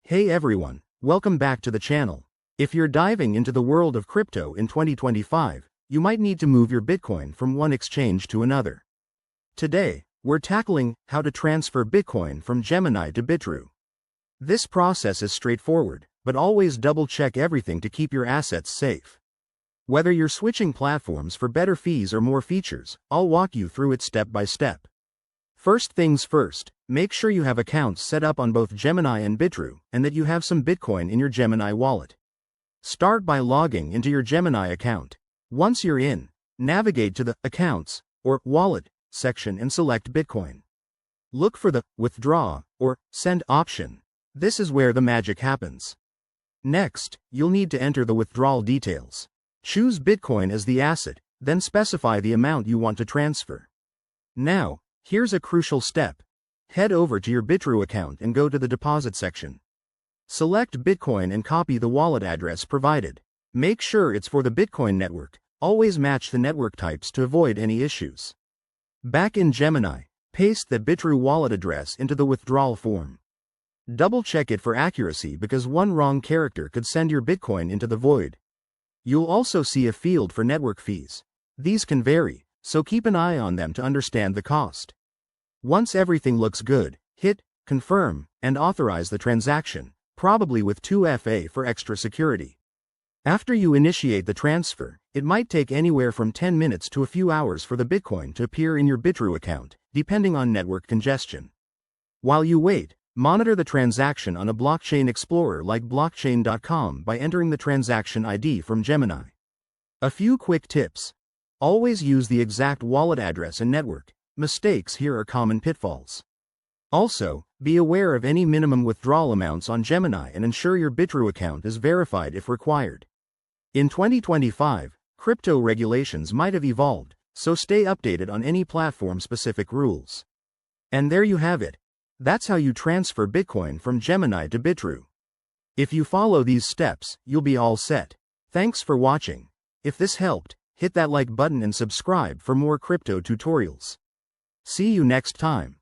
Hey everyone, welcome back to the channel. If you're diving into the world of crypto in 2025, you might need to move your Bitcoin from one exchange to another. Today, we're tackling how to transfer Bitcoin from Gemini to Bitrue. This process is straightforward, but always double-check everything to keep your assets safe. Whether you're switching platforms for better fees or more features, I'll walk you through it step by step. First things first, make sure you have accounts set up on both Gemini and Bitrue, and that you have some Bitcoin in your Gemini wallet. Start by logging into your Gemini account. Once you're in, navigate to the Accounts or Wallet section and select Bitcoin. Look for the Withdraw or Send option. This is where the magic happens. Next, you'll need to enter the withdrawal details. Choose Bitcoin as the asset, then specify the amount you want to transfer. Now, here's a crucial step. Head over to your Bitrue account and go to the Deposit section. Select Bitcoin and copy the wallet address provided. Make sure it's for the Bitcoin network. Always match the network types to avoid any issues. Back in Gemini, paste the Bitrue wallet address into the withdrawal form. Double-check it for accuracy because one wrong character could send your Bitcoin into the void. You'll also see a field for network fees. These can vary, so keep an eye on them to understand the cost. Once everything looks good, hit Confirm and authorize the transaction, probably with 2FA for extra security. After you initiate the transfer, it might take anywhere from 10 minutes to a few hours for the Bitcoin to appear in your Bitrue account, depending on network congestion. While you wait, monitor the transaction on a blockchain explorer like blockchain.com by entering the transaction ID from Gemini. A few quick tips. Always use the exact wallet address and network. Mistakes here are common pitfalls. Also, be aware of any minimum withdrawal amounts on Gemini and ensure your Bitrue account is verified if required. In 2025, crypto regulations might have evolved, so stay updated on any platform-specific rules. And there you have it. That's how you transfer Bitcoin from Gemini to Bitrue. If you follow these steps, you'll be all set. Thanks for watching. If this helped, hit that like button and subscribe for more crypto tutorials. See you next time.